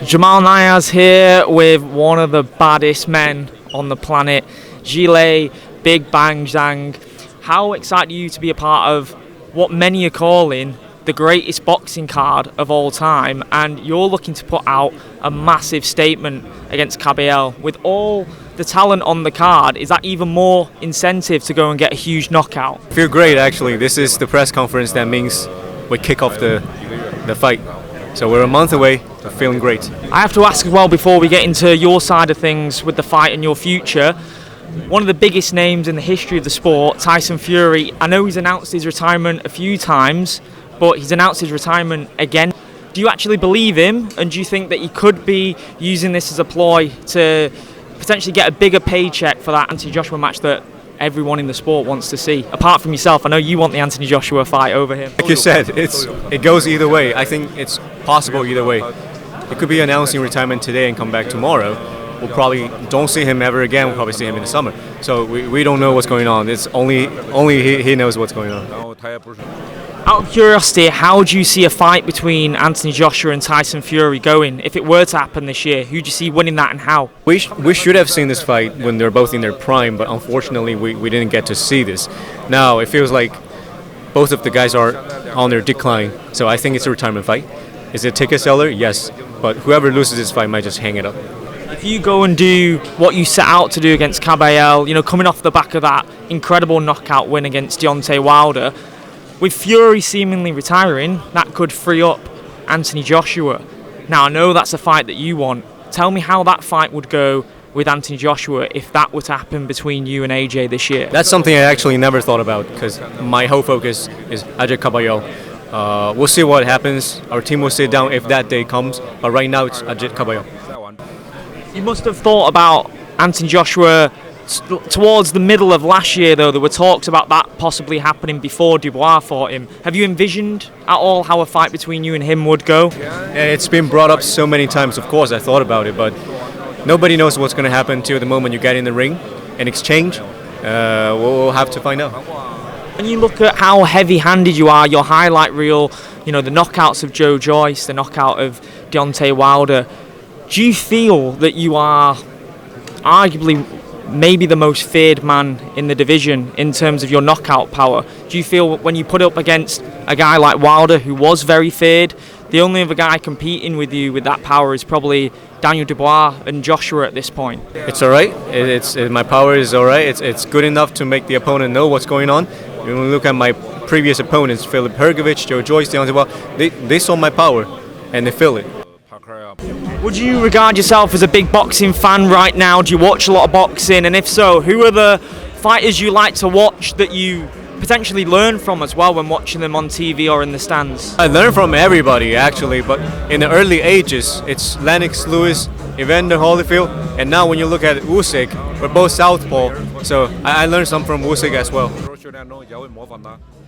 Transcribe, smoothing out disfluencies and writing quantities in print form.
Jamal Niaz here with one of the baddest men on the planet, Zhilei Big Bang Zhang. How excited are you to be a part of what many are calling the greatest boxing card of all time, and you're looking to put out a massive statement against Caballero with all the talent on the card? Is that even more incentive to go and get a huge knockout? I feel great, actually. This is the press conference that means we kick off the fight. So we're a month away. I'm feeling great. I have to ask as well, before we get into your side of things with the fight and your future, one of the biggest names in the history of the sport, Tyson Fury, I know he's announced his retirement a few times, but he's announced his retirement again. Do you actually believe him, and do you think that he could be using this as a ploy to potentially get a bigger paycheck for that Anthony Joshua match that everyone in the sport wants to see? Apart from yourself, I know you want the Anthony Joshua fight over him. Like you said, it goes either way. I think it's possible either way. It could be announcing retirement today and come back tomorrow. We'll probably don't see him ever again. We'll probably see him in the summer. So we don't know what's going on. It's only he knows what's going on. Out of curiosity, how do you see a fight between Anthony Joshua and Tyson Fury going? If it were to happen this year, who do you see winning that and how? We should have seen this fight when they're both in their prime, but unfortunately we didn't get to see this. Now it feels like both of the guys are on their decline. So I think it's a retirement fight. Is it a ticket seller? Yes. But whoever loses this fight might just hang it up. If you go and do what you set out to do against Caballero, coming off the back of that incredible knockout win against Deontay Wilder, with Fury seemingly retiring, that could free up Anthony Joshua. Now, I know that's a fight that you want. Tell me how that fight would go with Anthony Joshua if that were to happen between you and AJ this year. That's something I actually never thought about, because my whole focus is AJ Caballero. We'll see what happens. Our team will sit down if that day comes, but right now it's AJ Caballero. You must have thought about Anthony Joshua towards the middle of last year, though. There were talks about that possibly happening before Dubois fought him. Have you envisioned at all how a fight between you and him would go? It's been brought up so many times. Of course, I thought about it, but nobody knows what's going to happen till the moment you get in the ring and exchange. We'll have to find out. When you look at how heavy-handed you are, your highlight reel, the knockouts of Joe Joyce, the knockout of Deontay Wilder, do you feel that you are arguably maybe the most feared man in the division in terms of your knockout power? Do you feel when you put up against a guy like Wilder, who was very feared, the only other guy competing with you with that power is probably Daniel Dubois and Joshua at this point? It's all right. My power is all right. It's good enough to make the opponent know what's going on. When we look at my previous opponents, Filip Hrgović, Joe Joyce, Deontay Wilder, they saw my power and they feel it. Would you regard yourself as a big boxing fan right now? Do you watch a lot of boxing? And if so, who are the fighters you like to watch that you potentially learn from as well when watching them on TV or in the stands? I learn from everybody, actually, but in the early ages, it's Lennox Lewis, Evander Holyfield, and now when you look at Usyk, we're both southpaw, so I learned some from Usyk as well.